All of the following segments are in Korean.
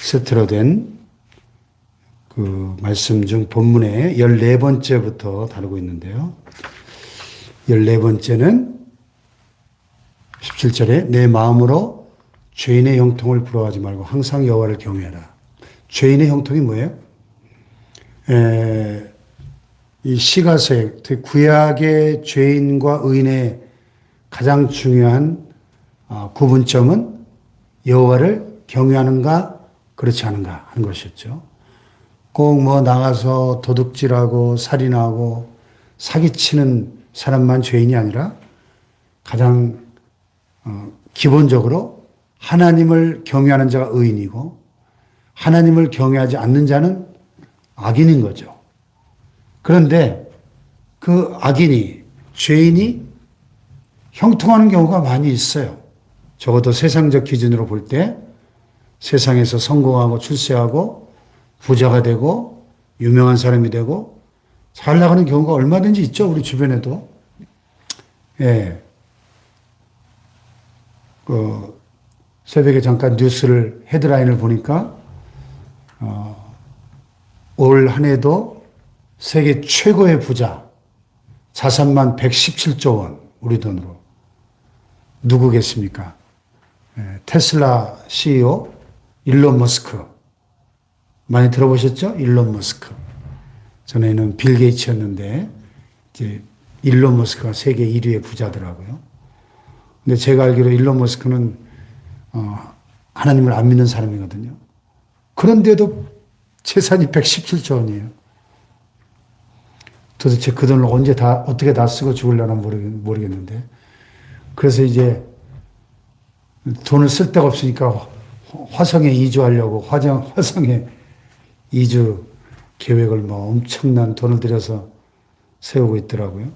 세트로 된 그 말씀 중 본문의 14번째부터 다루고 있는데요. 14번째는 17절에 내 마음으로 죄인의 형통을 부러워하지 말고 항상 여호와를 경외하라. 죄인의 형통이 뭐예요? 이 시가서의 구약의 죄인과 의인의 가장 중요한 구분점은 여호와를 경외하는가 그렇지 않은가 하는 것이었죠. 꼭 뭐 나가서 도둑질하고 살인하고 사기치는 사람만 죄인이 아니라 가장 기본적으로 하나님을 경외하는 자가 의인이고 하나님을 경외하지 않는 자는 악인인 거죠. 그런데 그 악인이 죄인이 형통하는 경우가 많이 있어요. 적어도 세상적 기준으로 볼 때 세상에서 성공하고 출세하고 부자가 되고 유명한 사람이 되고 잘 나가는 경우가 얼마든지 있죠. 우리 주변에도. 예. 새벽에 잠깐 뉴스를 헤드라인을 보니까 올 한 해도 세계 최고의 부자 자산만 117조 원 우리 돈으로 누구겠습니까? 예, 테슬라 CEO 일론 머스크 많이 들어보셨죠? 일론 머스크. 전에는 빌 게이츠였는데 이제 일론 머스크가 세계 1위의 부자더라고요. 근데 제가 알기로 일론 머스크는 하나님을 안 믿는 사람이거든요. 그런데도 재산이 117조 원이에요. 도대체 그 돈을 언제 어떻게 다 쓰고 죽으려나 모르겠는데. 그래서 이제 돈을 쓸 데가 없으니까 화성에 이주하려고 화성에 이주 계획을 뭐 엄청난 돈을 들여서 세우고 있더라고요.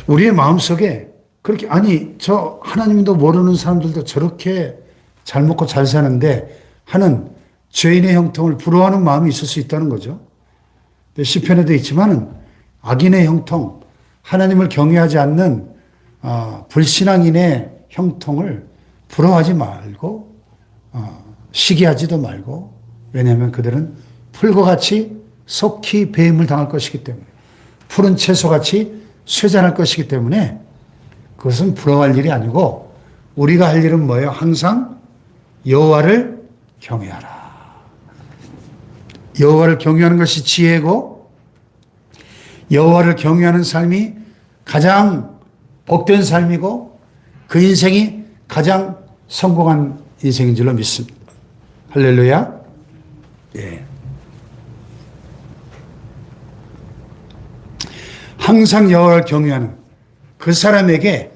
우리의 마음속에 그렇게 저 하나님도 모르는 사람들도 저렇게 잘 먹고 잘 사는데 하는 죄인의 형통을 부러워하는 마음이 있을 수 있다는 거죠. 시편에도 있지만은 악인의 형통, 하나님을 경외하지 않는 불신앙인의 형통을 부러워하지 말고 시기하지도 말고, 왜냐하면 그들은 풀과 같이 속히 배임을 당할 것이기 때문에, 푸른 채소같이 쇠잔할 것이기 때문에 그것은 부러워할 일이 아니고 우리가 할 일은 뭐예요? 항상 여호와를 경외하라. 여호와를 경외하는 것이 지혜고 여호와를 경외하는 삶이 가장 복된 삶이고 그 인생이 가장 성공한 인생인 줄로 믿습니다. 할렐루야. 예. 항상 여호와를 경외하는 그 사람에게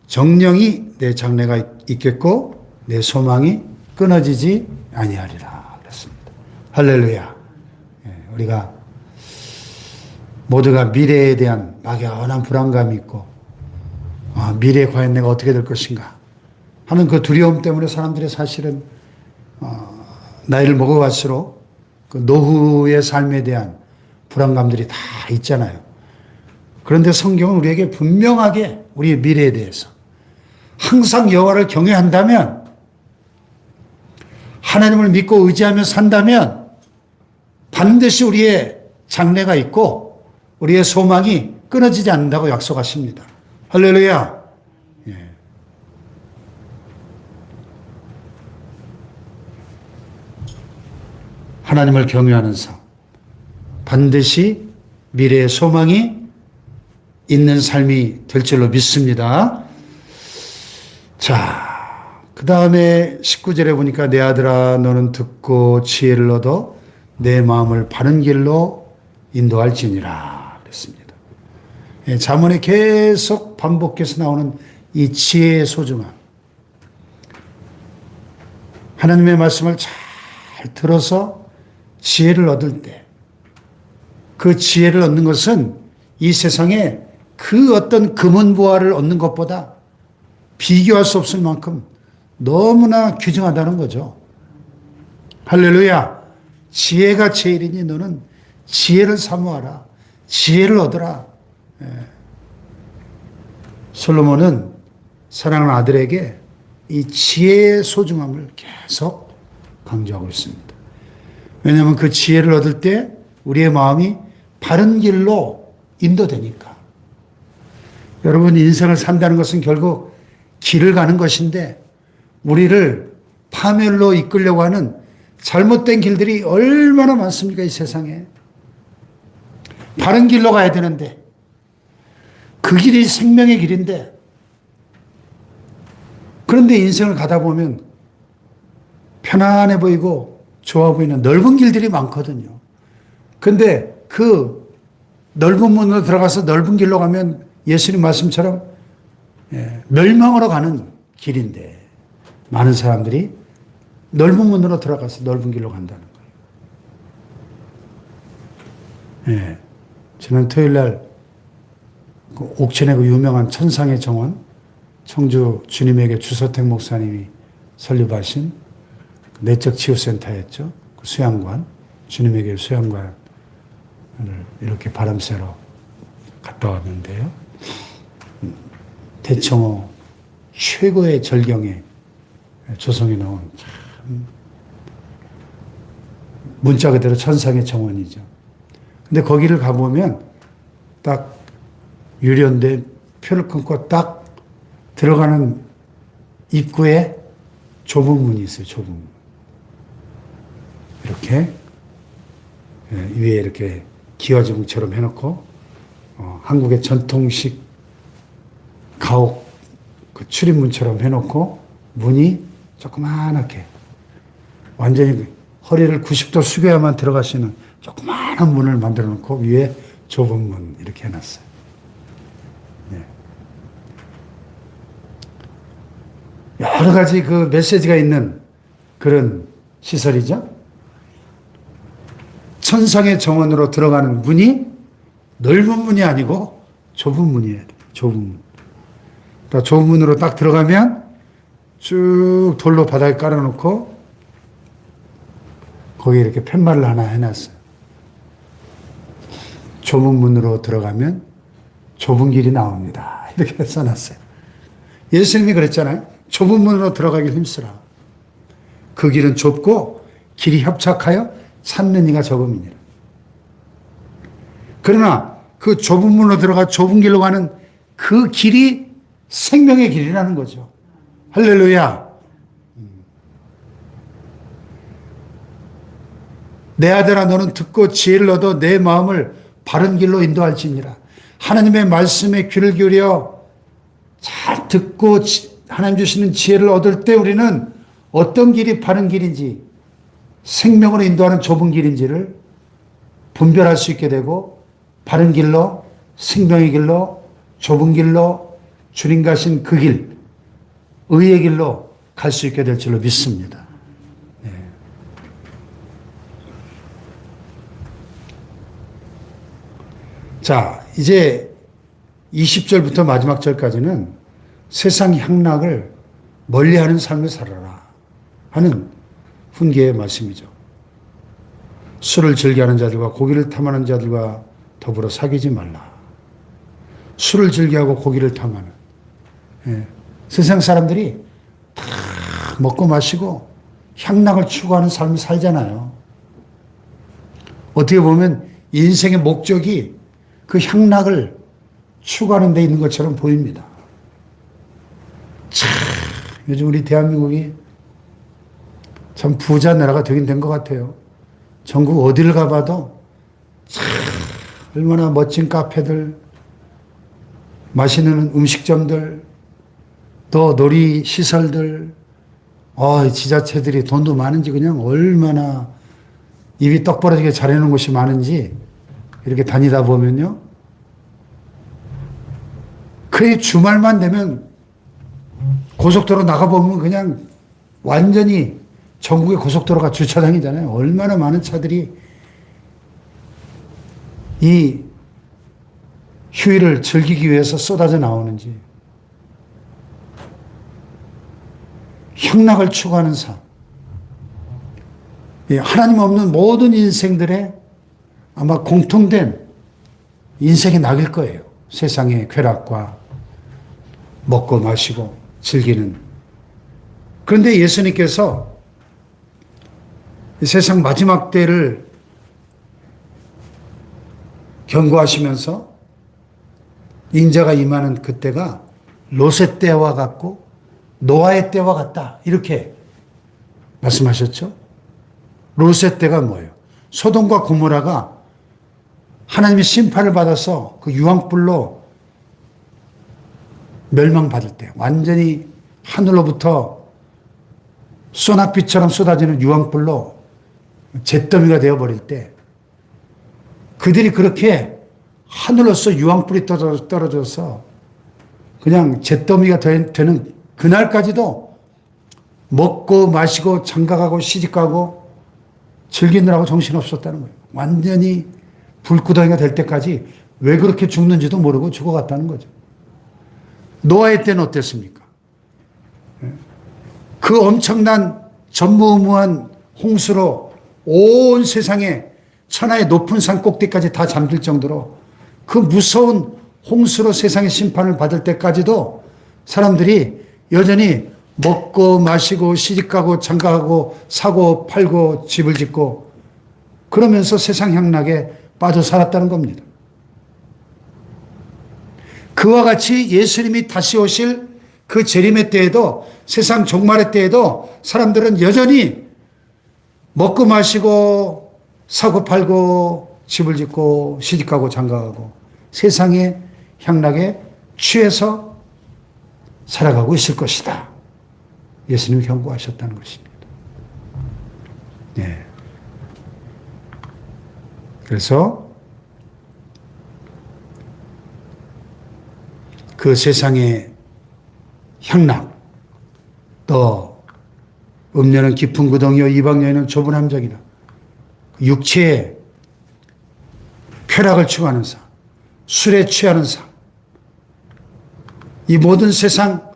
정령이 내 장래가 있겠고 내 소망이 끊어지지 아니하리라 그랬습니다. 할렐루야. 예, 우리가 모두가 미래에 대한 막연한 불안감이 있고 미래에 과연 내가 어떻게 될 것인가 하는 그 두려움 때문에 사람들이 사실은 나이를 먹어갈수록 그 노후의 삶에 대한 불안감들이 다 있잖아요. 그런데 성경은 우리에게 분명하게 우리의 미래에 대해서 항상 여호와를 경외한다면, 하나님을 믿고 의지하며 산다면 반드시 우리의 장래가 있고 우리의 소망이 끊어지지 않는다고 약속하십니다. 할렐루야. 예. 하나님을 경외하는 삶, 반드시 미래의 소망이 있는 삶이 될 줄로 믿습니다. 자, 그 다음에 19절에 보니까 내 아들아 너는 듣고 지혜를 얻어 내 마음을 바른 길로 인도할지니라 그랬습니다. 예, 잠언에 계속 반복해서 나오는 이 지혜의 소중함. 하나님의 말씀을 잘 들어서 지혜를 얻을 때 그 지혜를 얻는 것은 이 세상에 그 어떤 금은보화를 얻는 것보다 비교할 수 없을 만큼 너무나 귀중하다는 거죠. 할렐루야. 지혜가 제일이니 너는 지혜를 사모하라. 지혜를 얻으라. 예. 솔로몬은 사랑하는 아들에게 이 지혜의 소중함을 계속 강조하고 있습니다. 왜냐하면 그 지혜를 얻을 때 우리의 마음이 바른 길로 인도되니까. 여러분, 인생을 산다는 것은 결국 길을 가는 것인데 우리를 파멸로 이끌려고 하는 잘못된 길들이 얼마나 많습니까, 이 세상에. 바른 길로 가야 되는데 그 길이 생명의 길인데, 그런데 인생을 가다 보면 편안해 보이고 좋아 보이는 넓은 길들이 많거든요. 근데 그 넓은 문으로 들어가서 넓은 길로 가면 예수님 말씀처럼 멸망으로 가는 길인데, 많은 사람들이 넓은 문으로 들어가서 넓은 길로 간다는 거예요. 지난 토요일 날 그 옥천의 그 유명한 천상의 정원, 청주 주님에게 주서택 목사님이 설립하신 내적 치유센터였죠. 그 수양관, 주님에게 수양관을 이렇게 바람 쐬러 갔다 왔는데요. 대청호 최고의 절경에 조성해 놓은 참 문자 그대로 천상의 정원이죠. 근데 거기를 가보면 딱 유료인데 표를 끊고 딱 들어가는 입구에 좁은 문이 있어요. 좁은 문. 이렇게 위에 이렇게 기와지붕처럼 해놓고 한국의 전통식 가옥 그 출입문처럼 해놓고 문이 조그만하게 완전히 허리를 90도 숙여야만 들어갈 수 있는 조그마한 문을 만들어 놓고 위에 좁은 문 이렇게 해놨어요. 여러 가지 그 메시지가 있는 그런 시설이죠. 천상의 정원으로 들어가는 문이 넓은 문이 아니고 좁은 문이에요. 좁은 문. 좁은 문으로 딱 들어가면 쭉 돌로 바닥에 깔아놓고 거기에 이렇게 팻말을 하나 해놨어요. 좁은 문으로 들어가면 좁은 길이 나옵니다. 이렇게 써놨어요. 예수님이 그랬잖아요. 좁은 문으로 들어가길 힘쓰라. 그 길은 좁고 길이 협착하여 찾는 이가 적음이니라. 그러나 그 좁은 문으로 들어가 좁은 길로 가는 그 길이 생명의 길이라는 거죠. 할렐루야. 내 아들아, 너는 듣고 지혜를 얻어 내 마음을 바른 길로 인도할지니라. 하나님의 말씀에 귀를 기울여 잘 듣고 하나님 주시는 지혜를 얻을 때 우리는 어떤 길이 바른 길인지, 생명으로 인도하는 좁은 길인지를 분별할 수 있게 되고, 바른 길로, 생명의 길로, 좁은 길로, 주님 가신 그 길, 의의 길로 갈 수 있게 될 줄로 믿습니다. 네. 자, 이제 20절부터 마지막 절까지는 세상 향락을 멀리하는 삶을 살아라 하는 훈계의 말씀이죠. 술을 즐겨하는 자들과 고기를 탐하는 자들과 더불어 사귀지 말라. 술을 즐겨하고 고기를 탐하는, 세상 사람들이 다 먹고 마시고 향락을 추구하는 삶을 살잖아요. 어떻게 보면 인생의 목적이 그 향락을 추구하는 데 있는 것처럼 보입니다. 참, 요즘 우리 대한민국이 참 부자 나라가 되긴 된 것 같아요. 전국 어디를 가봐도 참 얼마나 멋진 카페들, 맛있는 음식점들, 또 놀이시설들, 지자체들이 돈도 많은지 그냥 얼마나 입이 떡 벌어지게 잘해놓은 곳이 많은지 이렇게 다니다 보면요. 그래 주말만 되면 고속도로 나가보면 그냥 완전히 전국의 고속도로가 주차장이잖아요. 얼마나 많은 차들이 이 휴일을 즐기기 위해서 쏟아져 나오는지. 향락을 추구하는 삶. 하나님 없는 모든 인생들의 아마 공통된 인생의 낙일 거예요. 세상의 쾌락과 먹고 마시고 즐기는 그런데 예수님께서 이 세상 마지막 때를 경고하시면서 인자가 임하는 그때가 롯의 때와 같고 노아의 때와 같다, 이렇게 말씀하셨죠. 롯의 때가 뭐예요? 소돔과 고모라가 하나님의 심판을 받아서 그 유황불로 멸망받을 때, 완전히 하늘로부터 소낙비처럼 쏟아지는 유황불로 잿더미가 되어버릴 때, 그들이 그렇게 하늘로서 유황불이 떨어져서 그냥 잿더미가 되는 그날까지도 먹고 마시고 장가가고 시집가고 즐기느라고 정신없었다는 거예요. 완전히 불구덩이가 될 때까지 왜 그렇게 죽는지도 모르고 죽어갔다는 거죠. 노아의 때는 어땠습니까? 그 엄청난 전무후무한 홍수로 온 세상에 천하의 높은 산 꼭대기까지 다 잠길 정도로 그 무서운 홍수로 세상의 심판을 받을 때까지도 사람들이 여전히 먹고 마시고 시집가고 장가가고 사고 팔고 집을 짓고 그러면서 세상 향락에 빠져 살았다는 겁니다. 그와 같이 예수님이 다시 오실 그 재림의 때에도, 세상 종말의 때에도 사람들은 여전히 먹고 마시고 사고 팔고 집을 짓고 시집가고 장가가고 세상의 향락에 취해서 살아가고 있을 것이다. 예수님이 경고하셨다는 것입니다. 네. 그래서 그 세상의 향락, 또 음녀는 깊은 구덩이요 이방 여인은 좁은 함정이라, 육체의 쾌락을 추구하는 삶, 술에 취하는 삶, 이 모든 세상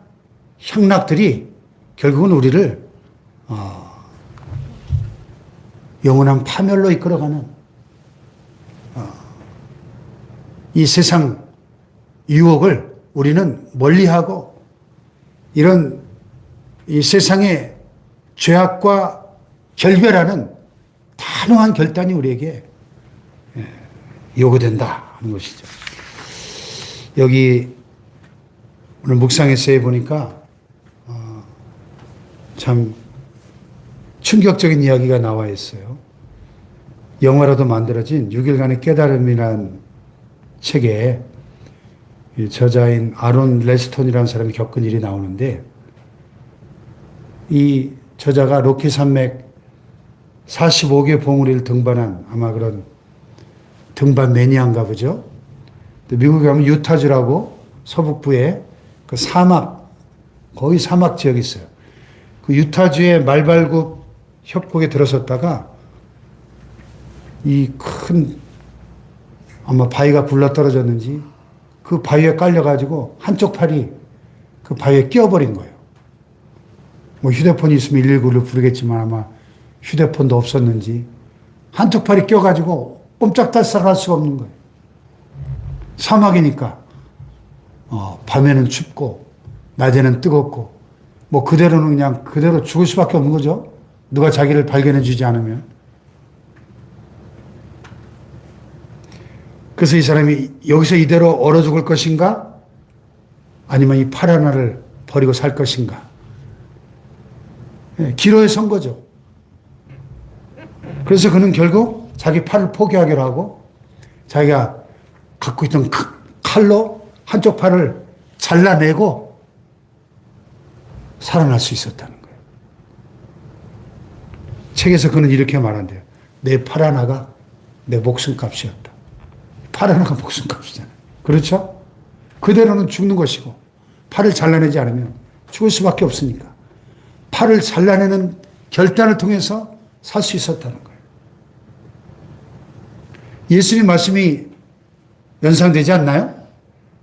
향락들이 결국은 우리를 영원한 파멸로 이끌어가는 이 세상 유혹을 우리는 멀리하고, 이런 이 세상의 죄악과 결별하는 단호한 결단이 우리에게 요구된다 하는 것이죠. 여기 오늘 묵상에서에 보니까 참 충격적인 이야기가 나와 있어요. 영화로도 만들어진 6일간의 깨달음이라는 책에 저자인 아론 레스톤이라는 사람이 겪은 일이 나오는데, 이 저자가 로키 산맥 45개 봉우리를 등반한 아마 그런 등반 매니아인가 보죠. 미국에 가면 유타주라고 서북부에 그 사막, 거의 사막 지역이 있어요. 그 유타주의 말발굽 협곡에 들어섰다가 이 큰 아마 바위가 굴러 떨어졌는지 그 바위에 깔려가지고 한쪽 팔이 그 바위에 끼어버린 거예요. 뭐 휴대폰이 있으면 119를 부르겠지만 아마 휴대폰도 없었는지 한쪽 팔이 껴가지고 꼼짝달싹할 수가 없는 거예요. 사막이니까 밤에는 춥고 낮에는 뜨겁고 뭐 그대로는 그냥 그대로 죽을 수밖에 없는 거죠. 누가 자기를 발견해 주지 않으면. 그래서 이 사람이 여기서 이대로 얼어 죽을 것인가? 아니면 이 팔 하나를 버리고 살 것인가? 기로에 선 거죠. 그래서 그는 결국 자기 팔을 포기하기로 하고 자기가 갖고 있던 칼로 한쪽 팔을 잘라내고 살아날 수 있었다는 거예요. 책에서 그는 이렇게 말한대요. 내 팔 하나가 내 목숨값이었다. 팔 하나가 목숨값이잖아요. 그렇죠? 그대로는 죽는 것이고 팔을 잘라내지 않으면 죽을 수밖에 없으니까 팔을 잘라내는 결단을 통해서 살 수 있었다는 거예요. 예수님 말씀이 연상되지 않나요?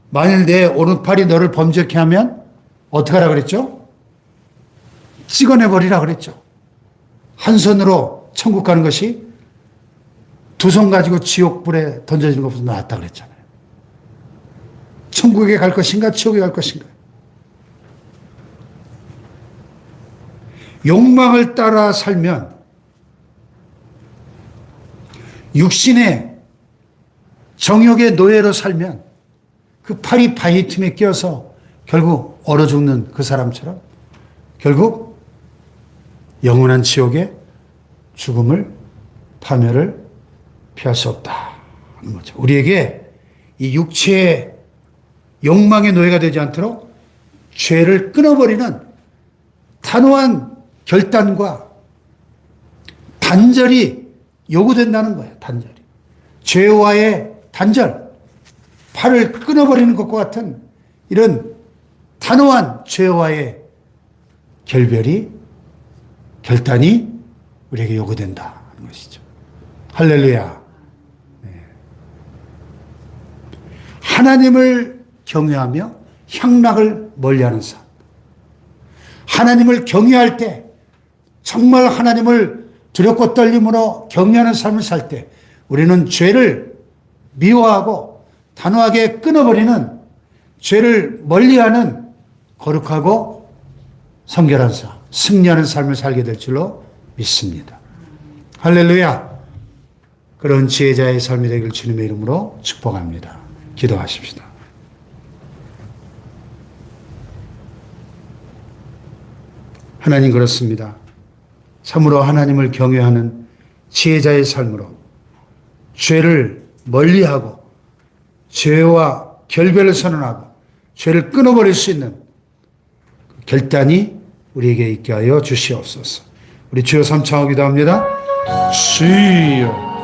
만일 내 오른팔이 너를 범죄케 하면 어떻게 하라 그랬죠? 찍어내버리라 그랬죠. 한 손으로 천국 가는 것이 두 손 가지고 지옥불에 던져지는 것보다 낫다 그랬잖아요. 천국에 갈 것인가 지옥에 갈 것인가. 욕망을 따라 살면 육신의 정욕의 노예로 살면 그 팔이 바위 틈에 끼어서 결국 얼어 죽는 그 사람처럼 결국 영원한 지옥의 죽음을 파멸을 피할 수 없다 하는 거죠. 우리에게 이 육체의 욕망의 노예가 되지 않도록 죄를 끊어버리는 단호한 결단과 단절이 요구된다는 거예요. 단절이. 죄와의 단절, 팔을 끊어버리는 것과 같은 이런 단호한 죄와의 결단이 우리에게 요구된다 하는 것이죠. 할렐루야. 네. 하나님을 경외하며 향락을 멀리하는 삶. 하나님을 경외할 때 정말 하나님을 두렵고 떨림으로 경외하는 삶을 살 때 우리는 죄를 미워하고 단호하게 끊어버리는 죄를 멀리하는 거룩하고 성결한 삶, 승리하는 삶을 살게 될 줄로 믿습니다. 할렐루야. 그런 지혜자의 삶이 되길 주님의 이름으로 축복합니다. 기도하십시다. 하나님, 그렇습니다. 참으로 하나님을 경외하는 지혜자의 삶으로 죄를 멀리하고 죄와 결별을 선언하고 죄를 끊어버릴 수 있는 결단이 우리에게 있게 하여 주시옵소서. 우리 주여 삼창하기도 합니다. 주여.